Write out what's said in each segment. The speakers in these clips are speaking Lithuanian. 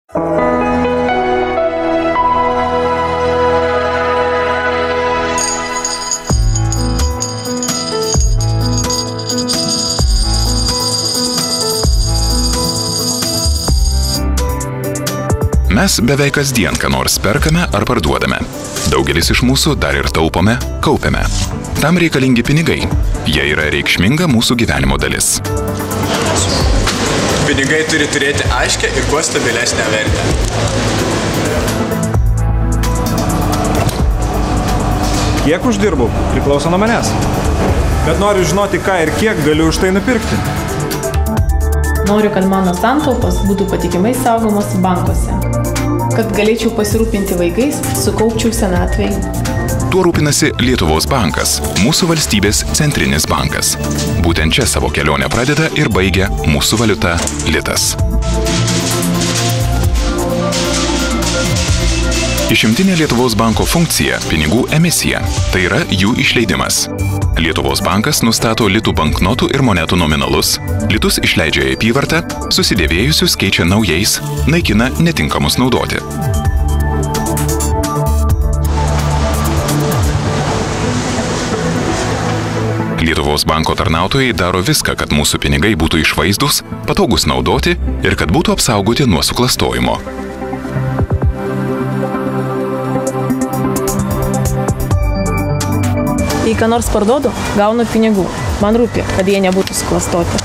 Mes beveik kasdien ką nors perkame ar parduodame. Daugelis iš mūsų dar ir taupome, kaupiame. Tam reikalingi pinigai. Jie yra reikšminga mūsų gyvenimo dalis. Pinigai turi turėti aiškę ir kuo stabilesnę vertę. Kiek uždirbu, priklauso nuo manęs. Bet noriu žinoti, ką ir kiek galiu už tai nupirkti. Noriu, kad mano santaupos būtų patikimai saugomos bankuose. Kad galėčiau pasirūpinti vaikais, sukaupčiau senatvei. Tuo rūpinasi Lietuvos bankas, mūsų valstybės centrinis bankas. Būtent čia savo kelionę pradeda ir baigia mūsų valiuta litas. Išimtinė Lietuvos banko funkcija – pinigų emisija, tai yra jų išleidimas. Lietuvos bankas nustato litų banknotų ir monetų nominalus, litus išleidžia į apyvartą, susidėvėjusius keičia naujais, naikina netinkamus naudoti. Lietuvos banko tarnautojai daro viską, kad mūsų pinigai būtų išvaizdūs, patogus naudoti ir kad būtų apsaugoti nuo suklastojimo. Jei ką nors parduodu, gaunu pinigų. Man rūpi, kad jie nebūtų suklastoti.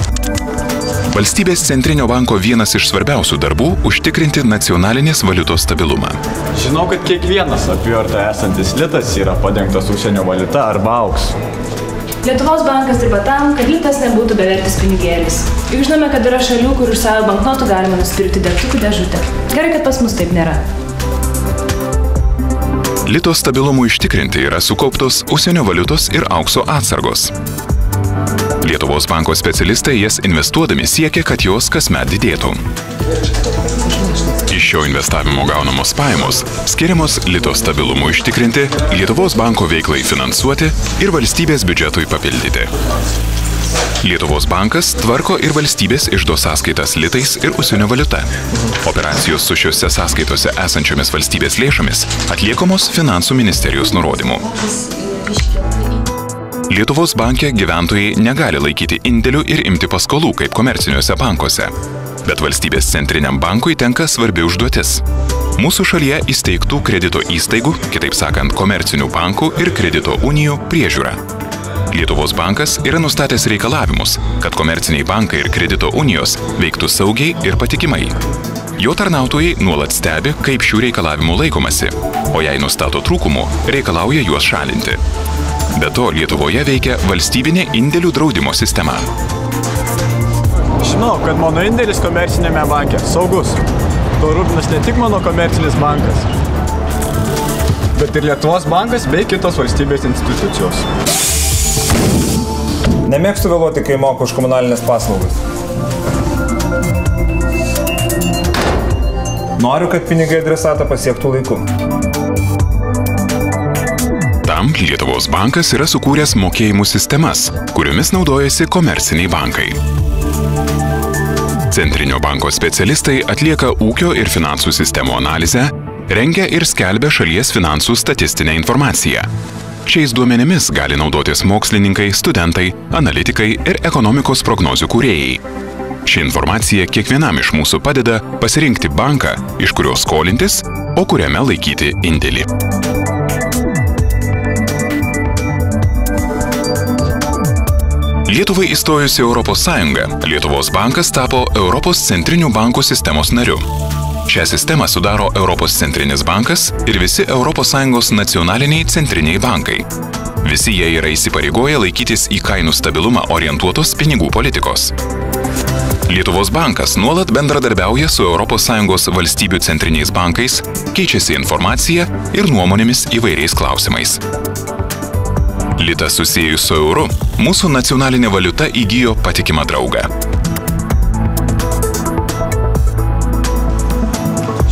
Valstybės centrinio banko vienas iš svarbiausių darbų – užtikrinti nacionalinės valiutos stabilumą. Žinau, kad kiekvienas apyvartoje esantis litas yra padengtas užsienio valiuta arba auksu. Lietuvos bankas dirba tam, kad litas nebūtų bevertis pinigėlis. Juk žinome, kad yra šalių, kur už savo banknotų galima nusipirkti degtukų dėžutę. Gerai, kad pas mus taip nėra. Lito stabilumui užtikrinti yra sukauptos užsienio valiutos ir aukso atsargos. Lietuvos banko specialistai jas investuodami siekia, kad jos kasmet didėtų. Iš šio investavimo gaunamos pajamos skiriamos lito stabilumui užtikrinti, Lietuvos banko veiklai finansuoti ir valstybės biudžetui papildyti. Lietuvos bankas tvarko ir valstybės iždo sąskaitas litais ir užsienio valiuta. Operacijos su šiuose sąskaitose esančiomis valstybės lėšomis atliekamos Finansų ministerijos nurodymu. Lietuvos banke gyventojai negali laikyti indėlių ir imti paskolų kaip komerciniuose bankuose. Bet valstybės centriniam bankui tenka svarbi užduotis. Mūsų šalyje įsteigtų kredito įstaigų, kitaip sakant, komercinių bankų ir kredito unijų priežiūra. Lietuvos bankas yra nustatęs reikalavimus, kad komerciniai bankai ir kredito unijos veiktų saugiai ir patikimai. Jo tarnautojai nuolat stebi, kaip šių reikalavimų laikomasi, o jei nustato trūkumų, reikalauja juos šalinti. Be to, Lietuvoje veikia valstybinė indėlių draudimo sistema. Žinau, kad mano indėlis komercinėme banke saugus. Tuo rūpinas ne tik mano komercinis bankas, bet ir Lietuvos bankas bei kitos valstybės institucijos. Nemėgstu vėluoti, kai moku už komunalinės paslaugas. Noriu, kad pinigai adresatą pasiektų laiku. Tam Lietuvos bankas yra sukūręs mokėjimų sistemas, kuriomis naudojasi komerciniai bankai. Centrinio banko specialistai atlieka ūkio ir finansų sistemų analizę, rengia ir skelbia šalies finansų statistinę informaciją. Šiais duomenimis gali naudotis mokslininkai, studentai, analitikai ir ekonomikos prognozių kūrėjai. Ši informacija kiekvienam iš mūsų padeda pasirinkti banką, iš kurio skolintis, o kuriame laikyti indėlį. Lietuvai įstojus į Europos Sąjungą, Lietuvos bankas tapo Europos centrinių bankų sistemos nariu. Šią sistemą sudaro Europos centrinis bankas ir visi ES nacionaliniai centriniai bankai. Visi jie yra įsipareigoję laikytis į kainų stabilumą orientuotos pinigų politikos. Lietuvos bankas nuolat bendradarbiauja su ES valstybių centriniais bankais, keičiasi informacija ir nuomonėmis įvairiais klausimais. Litas susiejus su euru, mūsų nacionalinė valiuta įgijo patikimą draugą.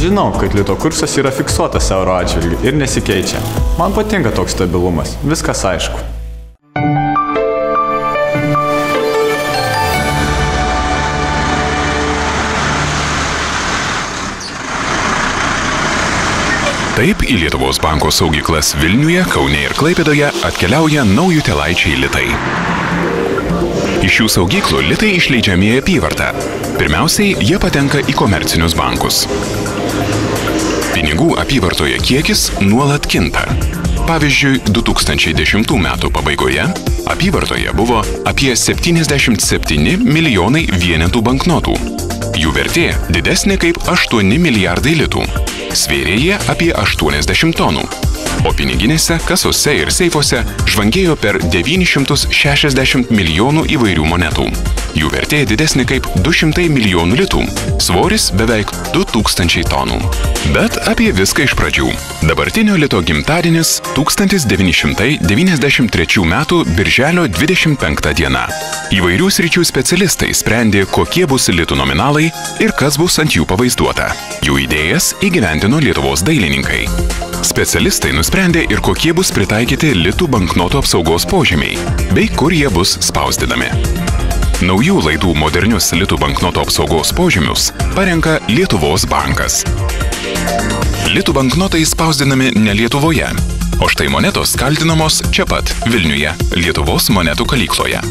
Žinau, kad lito kursas yra fiksuotas euro atžvilgiu ir nesikeičia. Man patinka toks stabilumas, viskas aišku. Taip į Lietuvos banko saugyklas Vilniuje, Kaune ir Klaipėdoje atkeliauja naujutėlaičiai litai. Iš šių saugyklų litai išleidžiami į apyvartą. Pirmiausiai, jie patenka į komercinius bankus. Pinigų apyvartoje kiekis nuolat kinta. Pavyzdžiui, 2010 metų pabaigoje apyvartoje buvo apie 77 milijonai vienetų banknotų. Jų vertė didesnė kaip 8 milijardai litų. Svėrė jie apie 80 tonų. O piniginėse, kasose ir seifuose žvangėjo per 960 milijonų įvairių monetų. Jų vertė didesnė kaip 200 milijonų litų. Svoris beveik 2000 tonų. Bet apie viską iš pradžių. Dabartinio lito gimtadienis 1993 metų birželio 25 diena. Įvairių sričių specialistai sprendė, kokie bus litų nominalai ir kas bus ant jų pavaizduota. Jų idėjas įgyvendino Lietuvos dailininkai. Specialistai nusprendė ir kokie bus pritaikyti litų banknotų apsaugos požymiai, bei kur jie bus spausdinami. Naujų laidų modernius litų banknotų apsaugos požymius parenka Lietuvos bankas. Litų banknotai spausdinami ne Lietuvoje, o štai monetos kaldinamos čia pat, Vilniuje, Lietuvos monetų kalykloje.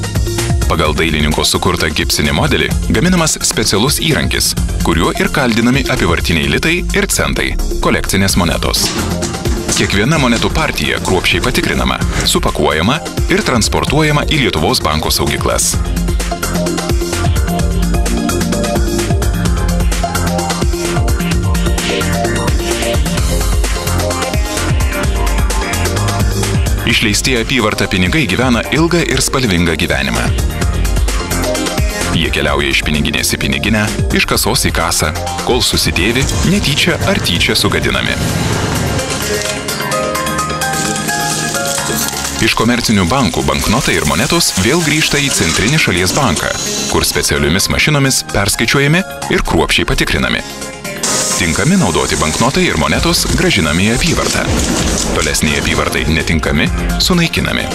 Pagal dailininko sukurtą gipsinį modelį gaminamas specialus įrankis, kuriuo ir kaldinami apyvartiniai litai ir centai, kolekcinės monetos. Kiekviena monetų partija kruopščiai patikrinama, supakuojama ir transportuojama į Lietuvos banko saugyklas. Išleisti apyvartą pinigai gyvena ilgą ir spalvingą gyvenimą. Jie keliauja iš piniginės į piniginę, iš kasos į kasą, kol susidėvi, netyčia ar tyčia sugadinami. Iš komercinių bankų banknotai ir monetos vėl grįžta į centrinį šalies banką, kur specialiomis mašinomis perskaičiuojami ir kruopščiai patikrinami. Tinkami naudoti banknotai ir monetos grąžinami į apyvartą. Tolesniai apyvartai netinkami, sunaikinami.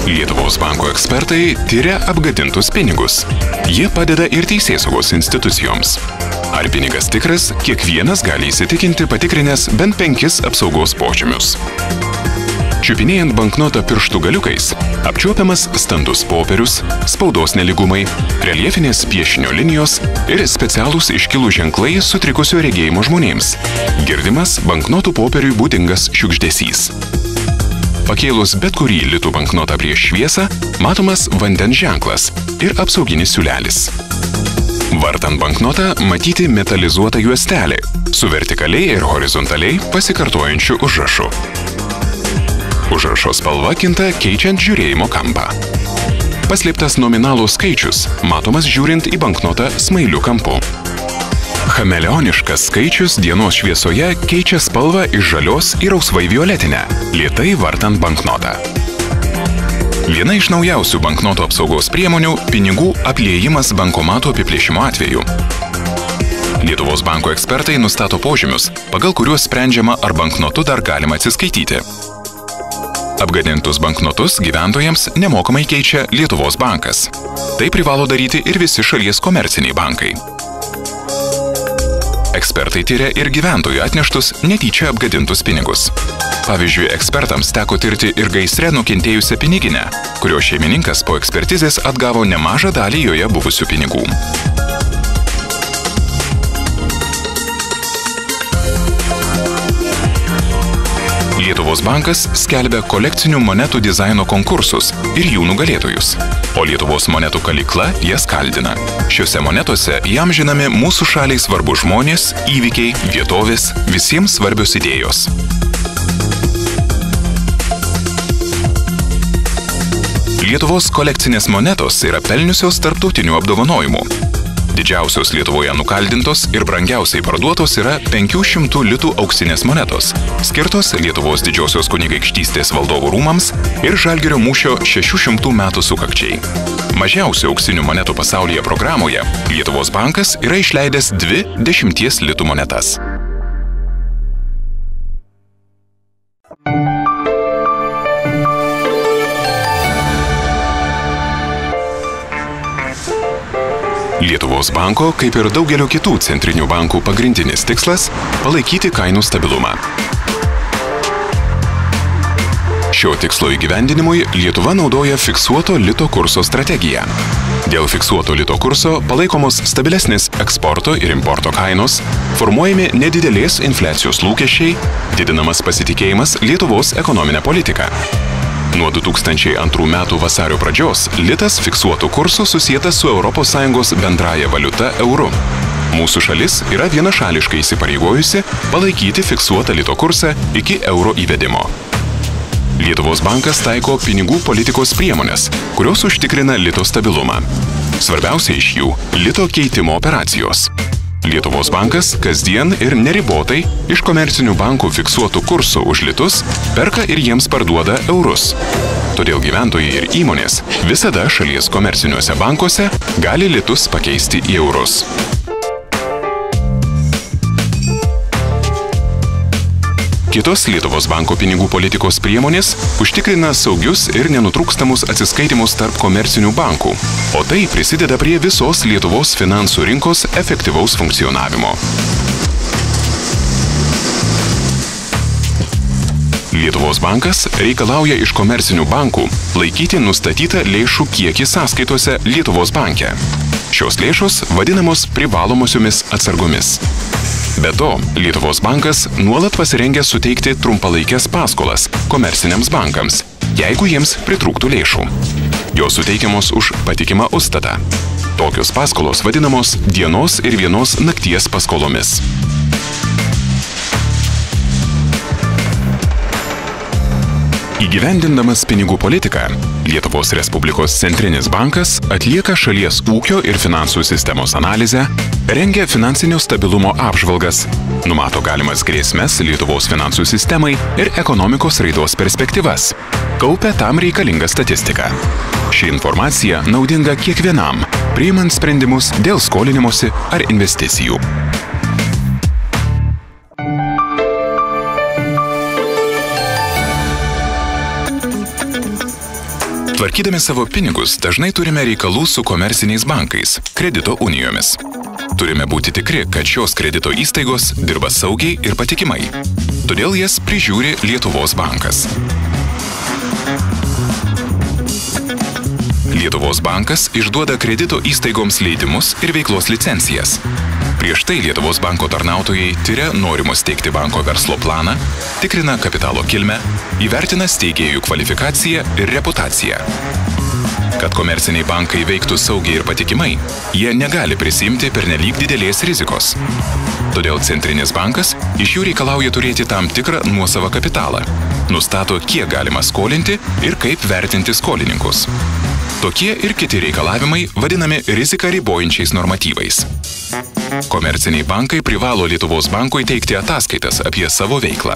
Lietuvos banko ekspertai tiria apgadintus pinigus. Jie padeda ir teisėsaugos institucijoms. Ar pinigas tikras, kiekvienas gali įsitikinti patikrinęs bent 5 apsaugos požymius. Čiupinėjant banknotą pirštų galiukais, apčiuopiamas standus popierius, spaudos nelygumai, reljefinės piešinio linijos ir specialūs iškilų ženklai sutrikusio regėjimo žmonėms. Girdimas banknotų popieriui būdingas šiugždesys. Pakėlus bet kurį litų banknotą prieš šviesą, matomas vandens ženklas ir apsauginis siūlelis. Vartant banknotą matyti metalizuota juostelė su vertikaliai ir horizontaliai pasikartojančiu užrašu. Užrašo spalva kinta keičiant žiūrėjimo kampą. Paslėptas nominalų skaičius matomas žiūrint į banknotą smailiu kampu. Chameleoniškas skaičius dienos šviesoje keičia spalvą iš žalios į rausvai violetinę, lėtai vartant banknotą. Viena iš naujausių banknotų apsaugos priemonių – pinigų apliejimas bankomato apiplėšimo atveju. Lietuvos banko ekspertai nustato požymius, pagal kuriuos sprendžiama, ar banknotu dar galima atsiskaityti. Apgadintus banknotus gyventojams nemokamai keičia Lietuvos bankas. Tai privalo daryti ir visi šalies komerciniai bankai. Ekspertai tiria ir gyventojų atneštus netyčia apgadintus pinigus. Pavyzdžiui, ekspertams teko tirti ir gaisre nukentėjusią piniginę, kurio šeimininkas po ekspertizės atgavo nemažą dalį joje buvusių pinigų. Lietuvos bankas skelbia kolekcinių monetų dizaino konkursus ir jų nugalėtojus, o Lietuvos monetų kalykla jas kaldina. Šiuose monetose įamžinami mūsų šaliai svarbus žmonės, įvykiai, vietovės, visiems svarbios idėjos. Lietuvos kolekcinės monetos yra pelniusios tarptautinių apdovanojimų. Didžiausios Lietuvoje nukaldintos ir brangiausiai parduotos yra 500 litų auksinės monetos, skirtos Lietuvos didžiosios kunigaikštystės valdovų rūmams ir Žalgirio mūšio 600 metų sukakčiai. Mažiausių auksinių monetų pasaulyje programoje Lietuvos bankas yra išleidęs 2 10 litų monetas. Lietuvos banko, kaip ir daugelio kitų centrinių bankų pagrindinis tikslas – palaikyti kainų stabilumą. Šio tikslo įgyvendinimui Lietuva naudoja fiksuoto lito kurso strategiją. Dėl fiksuoto lito kurso palaikomos stabilesnės eksporto ir importo kainos, formuojami nedidelės infliacijos lūkesčiai, didinamas pasitikėjimas Lietuvos ekonominė politika. Nuo 2002 metų vasario pradžios litas fiksuotų kursų susietas su ES bendraja valiuta euru. Mūsų šalis yra vienašališkai įsipareigojusi palaikyti fiksuotą lito kursą iki euro įvedimo. Lietuvos bankas taiko pinigų politikos priemonės, kurios užtikrina lito stabilumą. Svarbiausia iš jų – lito keitimo operacijos. Lietuvos bankas kasdien ir neribotai iš komercinių bankų fiksuotų kursų už litus perka ir jiems parduoda eurus. Todėl gyventojai ir įmonės visada šalies komerciniuose bankuose gali litus pakeisti į eurus. Kitos Lietuvos banko pinigų politikos priemonės užtikrina saugius ir nenutrūkstamus atsiskaitimus tarp komercinių bankų, o tai prisideda prie visos Lietuvos finansų rinkos efektyvaus funkcionavimo. Lietuvos bankas reikalauja iš komercinių bankų laikyti nustatytą lėšų kiekį sąskaitose Lietuvos banke. Šios lėšos vadinamos privalomosiomis atsargomis. Be to, Lietuvos bankas nuolat pasirengęs suteikti trumpalaikes paskolas komerciniams bankams, jeigu jiems pritrūktų lėšų. Jos suteikiamos už patikimą užstatą. Tokios paskolos vadinamos dienos ir vienos nakties paskolomis. Įgyvendindamas pinigų politiką, Lietuvos Respublikos centrinis bankas atlieka šalies ūkio ir finansų sistemos analizę, rengia finansinio stabilumo apžvalgas, numato galimas grėsmes Lietuvos finansų sistemai ir ekonomikos raidos perspektyvas, kaupia tam reikalingą statistiką. Ši informacija naudinga kiekvienam, priimant sprendimus dėl skolinimosi ar investicijų. Tvarkydami savo pinigus dažnai turime reikalų su komerciniais bankais, kredito unijomis. Turime būti tikri, kad šios kredito įstaigos dirba saugiai ir patikimai. Todėl jas prižiūri Lietuvos bankas. Lietuvos bankas išduoda kredito įstaigoms leidimus ir veiklos licencijas. Prieš tai Lietuvos banko tarnautojai tyria norimo steigti banko verslo planą, tikrina kapitalo kilmę, įvertina steigėjų kvalifikaciją ir reputaciją. Kad komerciniai bankai veiktų saugiai ir patikimai, jie negali prisiimti pernelyg didelės rizikos. Todėl Centrinis bankas iš jų reikalauja turėti tam tikrą nuosavą kapitalą, nustato, kiek galima skolinti ir kaip vertinti skolininkus. Tokie ir kiti reikalavimai vadinami riziką ribojančiais normatyvais. Komerciniai bankai privalo Lietuvos bankui teikti ataskaitas apie savo veiklą.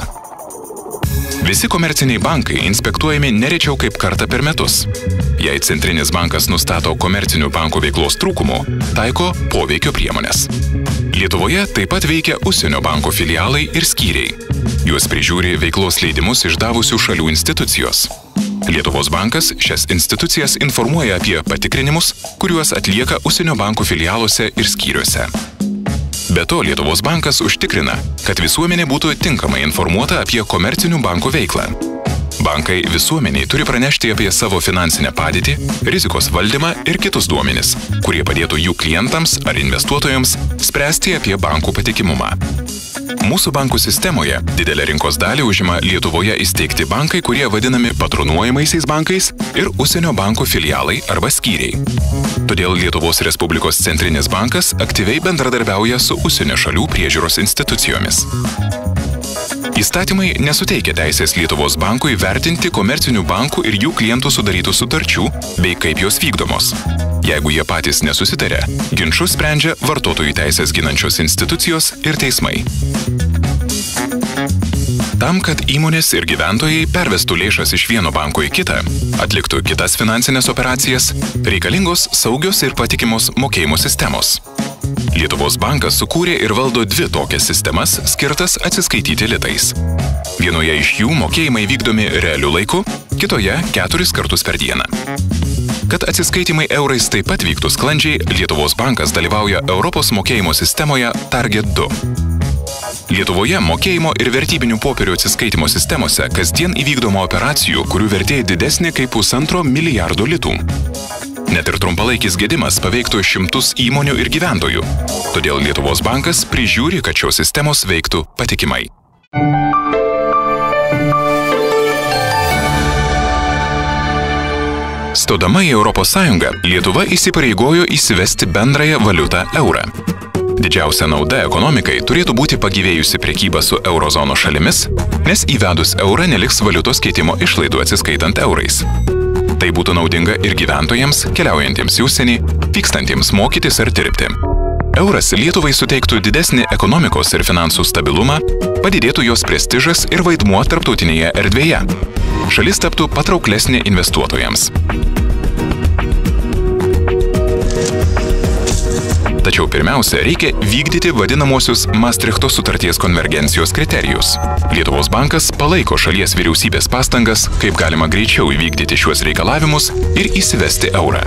Visi komerciniai bankai inspektuojami nerečiau kaip kartą per metus. Jei Centrinis bankas nustato komercinių bankų veiklos trūkumų, taiko poveikio priemonės. Lietuvoje taip pat veikia užsienio banko filialai ir skyriai. Juos prižiūri veiklos leidimus išdavusių šalių institucijos. Lietuvos bankas šias institucijas informuoja apie patikrinimus, kuriuos atlieka užsienio bankų filialuose ir skyriuose. Be to, Lietuvos bankas užtikrina, kad visuomenė būtų tinkamai informuota apie komercinių bankų veiklą. Bankai visuomeniai turi pranešti apie savo finansinę padėtį, rizikos valdymą ir kitus duomenis, kurie padėtų jų klientams ar investuotojams spręsti apie bankų patikimumą. Mūsų bankų sistemoje didelę rinkos dalį užima Lietuvoje įsteigti bankai, kurie vadinami patronuojamaisiais bankais ir užsienio bankų filialai arba skyriai. Todėl Lietuvos Respublikos Centrinis bankas aktyviai bendradarbiauja su užsienio šalių priežiūros institucijomis. Įstatymai nesuteikia teisės Lietuvos bankui vertinti komercinių bankų ir jų klientų sudarytų sutarčių bei kaip jos vykdomos. Jeigu jie patys nesusitarė, ginčus sprendžia vartotojų teisės ginančios institucijos ir teismai. Tam, kad įmonės ir gyventojai pervestų lėšas iš vieno banko į kitą, atliktų kitas finansinės operacijas, reikalingos saugios ir patikimos mokėjimo sistemos. Lietuvos bankas sukūrė ir valdo 2 tokias sistemas, skirtas atsiskaityti litais. Vienoje iš jų mokėjimai vykdomi realiu laiku, kitoje 4 kartus per dieną. Kad atsiskaitimai eurais taip pat vyktų sklandžiai, Lietuvos bankas dalyvauja Europos mokėjimo sistemoje Target 2. Lietuvoje mokėjimo ir vertybinių popierių atsiskaitimo sistemose kasdien įvykdoma operacijų, kurių vertė didesnė kaip 1,5 milijardo litų. Net ir trumpalaikis gedimas paveiktų šimtus įmonių ir gyventojų. Todėl Lietuvos bankas prižiūri, kad šios sistemos veiktų patikimai. Stodama į Europos Sąjungą, Lietuva įsipareigojo įsivesti bendrąją valiutą eurą. Didžiausia nauda ekonomikai turėtų būti pagyvėjusi prekyba su eurozono šalimis, nes įvedus eurą neliks valiutos keitimo išlaidų atsiskaitant eurais. Tai būtų naudinga ir gyventojams, keliaujantiems į užsienį, vykstantiems mokytis ar dirbti. Euras Lietuvai suteiktų didesnį ekonomikos ir finansų stabilumą, padidėtų jos prestižas ir vaidmuo tarptautinėje erdvėje. Šalis taptų patrauklesnė investuotojams. Tačiau pirmiausia, reikia vykdyti vadinamosius Maastrichto sutarties konvergencijos kriterijus. Lietuvos bankas palaiko šalies vyriausybės pastangas, kaip galima greičiau įvykdyti šiuos reikalavimus ir įsivesti eurą.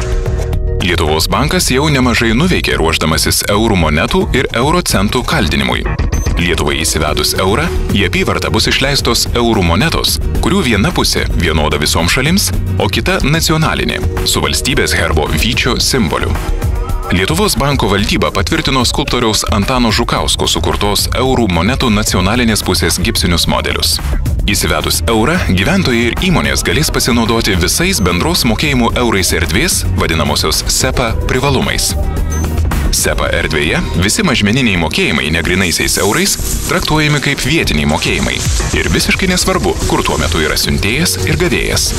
Lietuvos bankas jau nemažai nuveikė ruošdamasis eurų monetų ir euro centų kaldinimui. Lietuvai įsivedus eurą, į apyvartą bus išleistos eurų monetos, kurių viena pusė vienoda visoms šalims, o kita nacionalinė, su valstybės herbo vyčio simboliu. Lietuvos banko valdyba patvirtino skulptoriaus Antano Žukausko sukurtos eurų monetų nacionalinės pusės gipsinius modelius. Įsivedus eurą, gyventojai ir įmonės galės pasinaudoti visais bendros mokėjimų eurais erdvės, vadinamosios SEPA privalumais. SEPA erdvėje visi mažmeniniai mokėjimai negrinaisiais eurais traktuojami kaip vietiniai mokėjimai ir visiškai nesvarbu, kur tuo metu yra siuntėjas ir gavėjas.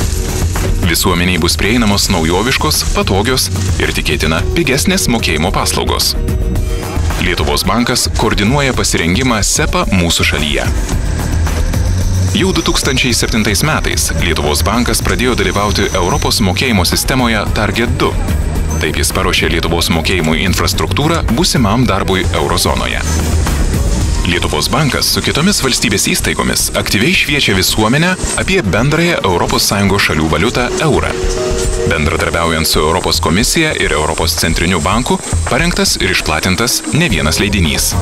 Visuomeniai bus prieinamos naujoviškos, patogios ir tikėtina pigesnės mokėjimo paslaugos. Lietuvos bankas koordinuoja pasirengimą SEPA mūsų šalyje. Jau 2007 metais Lietuvos bankas pradėjo dalyvauti Europos mokėjimo sistemoje Target 2. Taip jis paruošė Lietuvos mokėjimų infrastruktūrą būsimam darbui eurozonoje. Lietuvos bankas su kitomis valstybės įstaigomis aktyviai šviečia visuomenę apie bendrąją ES šalių valiutą eurą. Bendradarbiaujant su Europos komisija ir Europos centriniu banku, parengtas ir išplatintas ne vienas leidinys.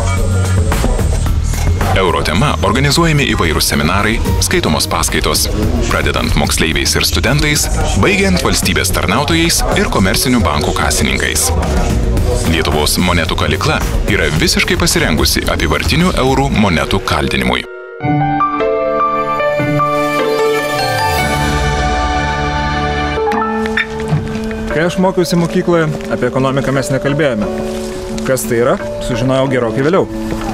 Euro tema organizuojami įvairūs seminarai, skaitomos paskaitos, pradedant moksleiviais ir studentais, baigiant valstybės tarnautojais ir komercinių bankų kasininkais. Lietuvos monetų kalykla yra visiškai pasirengusi apyvartinių eurų monetų kaldinimui. Kai aš mokiausi mokykloje, apie ekonomiką mes nekalbėjome. Kas tai yra, sužinojau gerokai vėliau.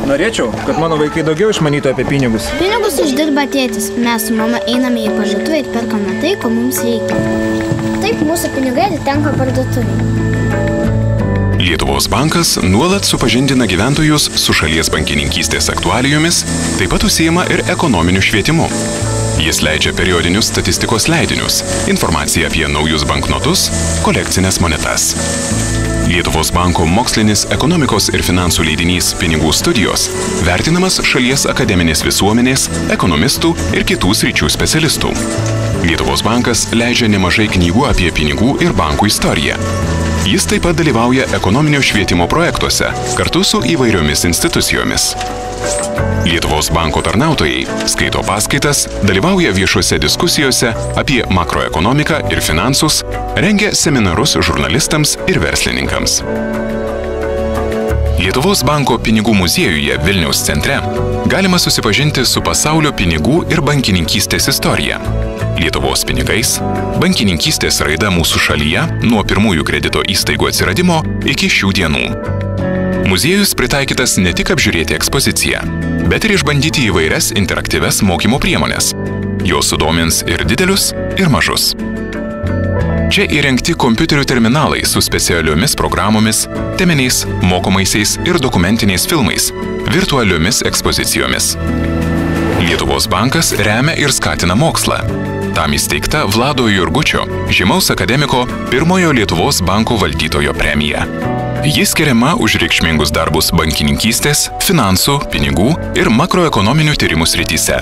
Norėčiau, kad mano vaikai daugiau išmanytų apie pinigus. Pinigus uždirba tėtis. Mes su mama einame į parduotuvę ir perkame tai, ko mums reikia. Taip mūsų pinigai atitenka parduotuvei. Lietuvos bankas nuolat supažindina gyventojus su šalies bankininkystės aktualijomis, taip pat užsiima ir ekonominiu švietimu. Jis leidžia periodinius statistikos leidinius, informaciją apie naujus banknotus, kolekcinės monetas. Lietuvos banko mokslinis ekonomikos ir finansų leidinys Pinigų studijos vertinamas šalies akademinės visuomenės, ekonomistų ir kitų sričių specialistų. Lietuvos bankas leidžia nemažai knygų apie pinigų ir bankų istoriją. Jis taip pat dalyvauja ekonominio švietimo projektuose kartu su įvairiomis institucijomis. Lietuvos banko tarnautojai skaito paskaitas, dalyvauja viešuose diskusijose apie makroekonomiką ir finansus, rengia seminarus žurnalistams ir verslininkams. Lietuvos banko pinigų muziejuje Vilniaus centre galima susipažinti su pasaulio pinigų ir bankininkystės istorija. Lietuvos pinigais, bankininkystės raida mūsų šalyje nuo pirmųjų kredito įstaigų atsiradimo iki šių dienų. Muziejus pritaikytas ne tik apžiūrėti ekspoziciją, bet ir išbandyti įvairias interaktyves mokymo priemonės. Jos sudomins ir didelius, ir mažus. Čia įrengti kompiuterių terminalai su specialiomis programomis, teminiais, mokomaisiais ir dokumentiniais filmais, virtualiomis ekspozicijomis. Lietuvos bankas remia ir skatina mokslą. Tam įsteigta Vlado Jurgučio, žymaus akademiko, pirmojo Lietuvos banko valdytojo premija. Jis skiriama už reikšmingus darbus bankininkystės, finansų, pinigų ir makroekonominių tyrimų srityse.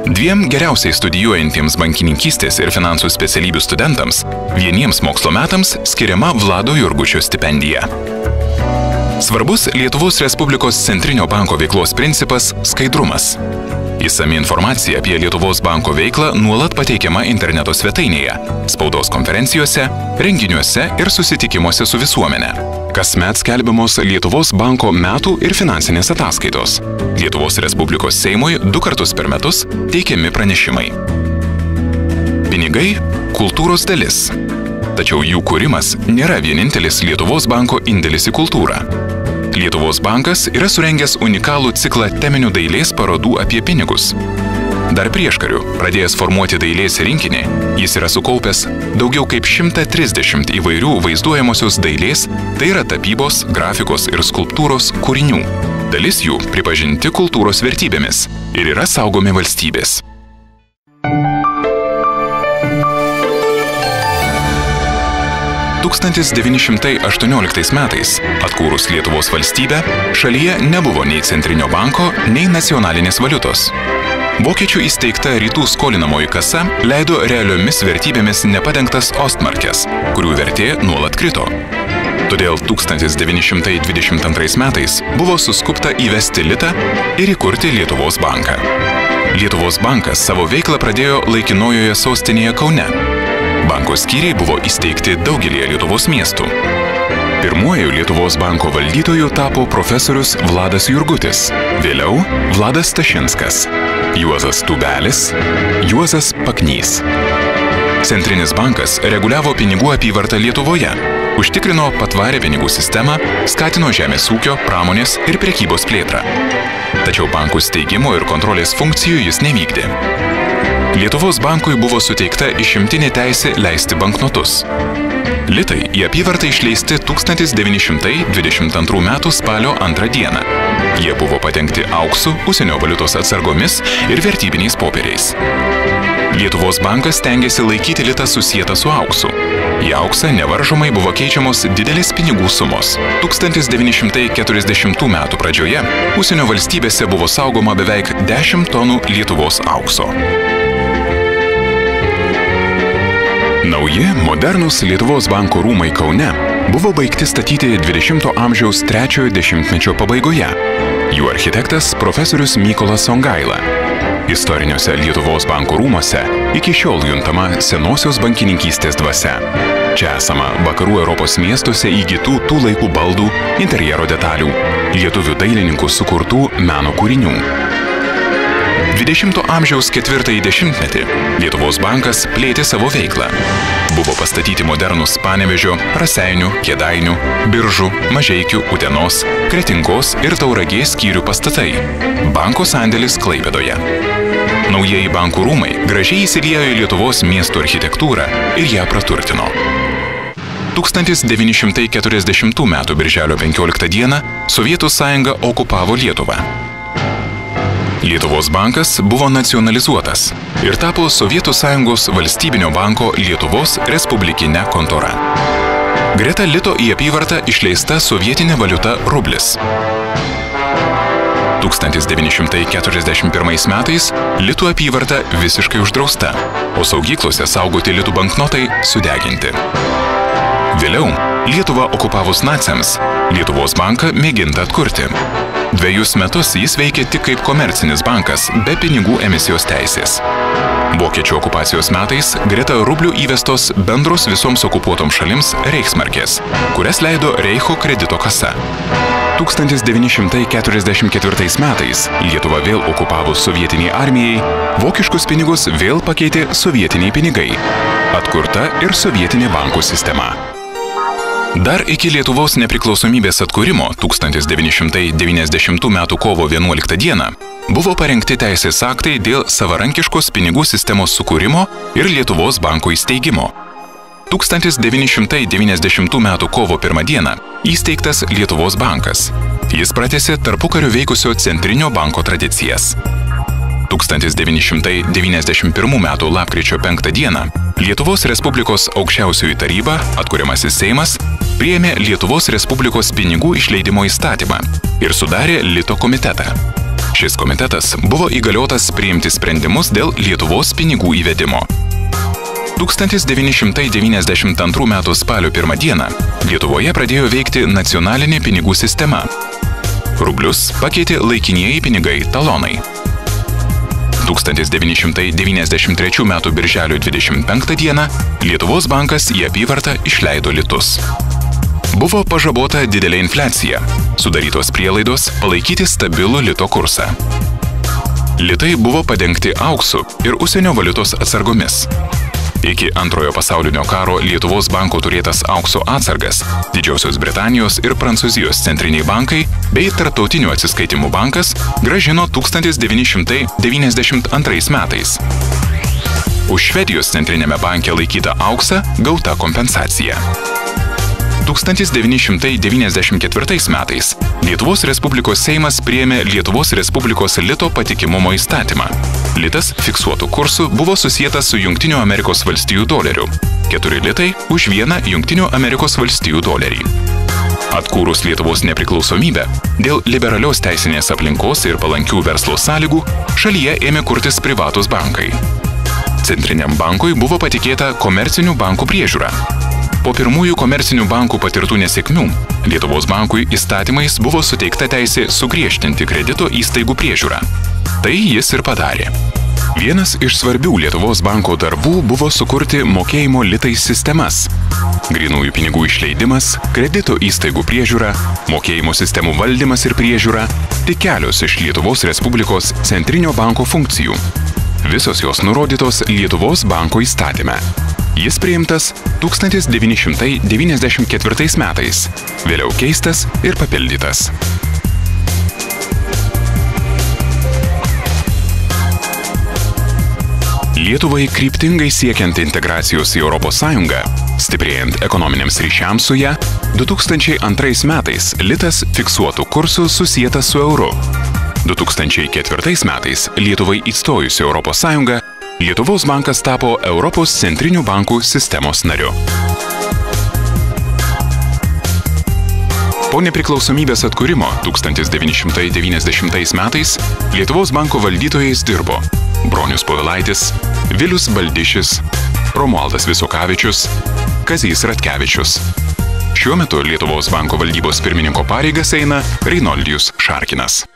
2 geriausiai studijuojantiems bankininkystės ir finansų specialybių studentams vieniems mokslo metams skiriama Vlado Jurgučio stipendija. Svarbus Lietuvos Respublikos Centrinio banko veiklos principas – skaidrumas. Išsami informacija apie Lietuvos banko veiklą nuolat pateikiama interneto svetainėje, spaudos konferencijose, renginiuose ir susitikimuose su visuomene. Kasmet skelbiamos Lietuvos banko metų ir finansinės ataskaitos. Lietuvos Respublikos Seimui 2 kartus per metus teikiami pranešimai. Pinigai – kultūros dalis. Tačiau jų kūrimas nėra vienintelis Lietuvos banko indėlis į kultūrą. Lietuvos bankas yra surengęs unikalų ciklą teminių dailės parodų apie pinigus. Dar prieškariu, pradėjęs formuoti dailės rinkinį, jis yra sukaupęs daugiau kaip 130 įvairių vaizduojamosios dailės, tai yra tapybos, grafikos ir skulptūros kūrinių. Dalis jų pripažinti kultūros vertybėmis ir yra saugomi valstybės. – 1918 metais, atkūrus Lietuvos valstybę, šalyje nebuvo nei centrinio banko, nei nacionalinės valiutos. Vokiečių įsteigta rytų skolinamoji kasa leido realiomis vertybėmis nepadengtas ostmarkes, kurių vertė nuolat krito. Todėl 1922 metais buvo suskubta įvesti litą ir įkurti Lietuvos banką. Lietuvos bankas savo veiklą pradėjo laikinojoje sostinėje Kaune. Banko skyriai buvo įsteigti daugelį Lietuvos miestų. Pirmuoju Lietuvos banko valdytoju tapo profesorius Vladas Jurgutis, vėliau Vladas Stašinskas, Juozas Tubelis, Juozas Paknys. Centrinis bankas reguliavo pinigų apyvartą Lietuvoje, užtikrino patvarę pinigų sistemą, skatino žemės ūkio, pramonės ir prekybos plėtrą. Tačiau bankų steigimo ir kontrolės funkcijų jis nevykdė. Lietuvos bankui buvo suteikta išimtinė teisė leisti banknotus. Litai į apyvartą išleisti 1922 m. spalio 2 dieną. Jie buvo padengti auksu, užsienio valiutos atsargomis ir vertybiniais popieriais. Lietuvos bankas stengiasi laikyti litą susietą su auksu. Į auksą nevaržomai buvo keičiamos didelės pinigų sumos. 1940 m. pradžioje užsienio valstybėse buvo saugoma beveik 10 tonų Lietuvos aukso. Nauji, modernūs Lietuvos banko rūmai Kaune buvo baigti statyti 20 amžiaus 3-ojo dešimtmečio pabaigoje. Jų architektas profesorius Mykolas Songaila. Istoriniuose Lietuvos banko rūmuose iki šiol juntama senosios bankininkystės dvasia. Čia esama vakarų Europos miestuose įgytų tų laikų baldų, interjero detalių, lietuvių dailininkų sukurtų meno kūrinių. 20 amžiaus 4-ąjį dešimtmetį Lietuvos bankas plėtė savo veiklą. Buvo pastatyti modernūs Panevėžio, Raseinių, Kėdainių, Biržų, Mažeikių, Utenos, Kretingos ir Tauragės skyrių pastatai. Banko sandėlis Klaipėdoje. Naujieji bankų rūmai gražiai įsiliejo į Lietuvos miestų architektūrą ir ją praturtino. 1940 m. birželio 15 d. Sovietų sąjunga okupavo Lietuvą. Lietuvos bankas buvo nacionalizuotas ir tapo Sovietų sąjungos valstybinio banko Lietuvos Respublikinė kontora. Greta lito į apyvartą išleista sovietinė valiuta rublis. 1941 metais litų apyvarta visiškai uždrausta, o saugyklose saugoti litų banknotai sudeginti. Vėliau, Lietuvą okupavus naciams, Lietuvos banką mėginta atkurti. 2 metus jis veikė tik kaip komercinis bankas, be pinigų emisijos teisės. Vokiečių okupacijos metais greta rublių įvestos bendros visoms okupuotoms šalims reichsmarkės, kurias leido Reicho kredito kasa. 1944 metais Lietuvą vėl okupavus sovietiniai armijai, vokiškus pinigus vėl pakeitė sovietiniai pinigai. Atkurta ir sovietinė bankų sistema. Dar iki Lietuvos nepriklausomybės atkūrimo 1990 m. kovo 11 d. buvo parengti teisės aktai dėl savarankiškos pinigų sistemos sukūrimo ir Lietuvos banko įsteigimo. 1990 m. kovo 1 d. įsteigtas Lietuvos bankas. Jis pratęsė tarpukariu veikusio centrinio banko tradicijas. 1991 m. lapkričio 5 d. Lietuvos Respublikos aukščiausioji taryba, atkuriamasis Seimas, priėmė Lietuvos Respublikos pinigų išleidimo įstatymą ir sudarė lito komitetą. Šis komitetas buvo įgaliotas priimti sprendimus dėl Lietuvos pinigų įvedimo. 1992 m. spalio 1 dieną Lietuvoje pradėjo veikti nacionalinė pinigų sistema. Rublius pakeitė laikinieji pinigai talonai. 1993 m. birželio 25 dieną Lietuvos bankas į apyvartą išleido litus. Buvo pažabota didelė infliacija, sudarytos prielaidos palaikyti stabilų lito kursą. Litai buvo padengti auksu ir užsienio valiutos atsargomis. Iki Antrojo pasaulinio karo Lietuvos banko turėtas aukso atsargas Didžiosios Britanijos ir Prancūzijos centriniai bankai bei Tarptautinių atsiskaitimų bankas grąžino 1992 metais. Už Švedijos centrinėme banke laikytą auksą gauta kompensacija. 1994 metais Lietuvos Respublikos Seimas priėmė Lietuvos Respublikos lito patikimumo įstatymą. Litas fiksuotų kursų buvo susietas su Jungtinių Amerikos valstijų doleriu. 4 litai už 1 Jungtinių Amerikos valstijų dolerį. Atkūrus Lietuvos nepriklausomybę, dėl liberalios teisinės aplinkos ir palankių verslo sąlygų, šalyje ėmė kurtis privatus bankai. Centriniam bankui buvo patikėta komercinių bankų priežiūra. Po pirmųjų komercinių bankų patirtų nesėkmių, Lietuvos bankui įstatymais buvo suteikta teisė sugriežtinti kredito įstaigų priežiūrą. Tai jis ir padarė. Vienas iš svarbių Lietuvos banko darbų buvo sukurti mokėjimo litais sistemas. Grynųjų pinigų išleidimas, kredito įstaigų priežiūra, mokėjimo sistemų valdymas ir priežiūra – tik kelios iš Lietuvos Respublikos centrinio banko funkcijų. Visos jos nurodytos Lietuvos banko įstatyme. Jis priimtas 1994 metais, vėliau keistas ir papildytas. Lietuvai kryptingai siekiant integracijos į Europos Sąjungą, stiprėjant ekonominiams ryšiams su ja, 2002 metais litas fiksuotų kursų susietas su euru. 2004 metais Lietuvai įstojus į Europos Sąjungą, Lietuvos bankas tapo Europos centrinių bankų sistemos nariu. Po nepriklausomybės atkūrimo 1990 metais Lietuvos banko valdytojais dirbo Bronius Povilaitis, Vilius Baldišis, Romualdas Visokavičius, Kazys Ratkevičius. Šiuo metu Lietuvos banko valdybos pirmininko pareigas eina Reinoldijus Šarkinas.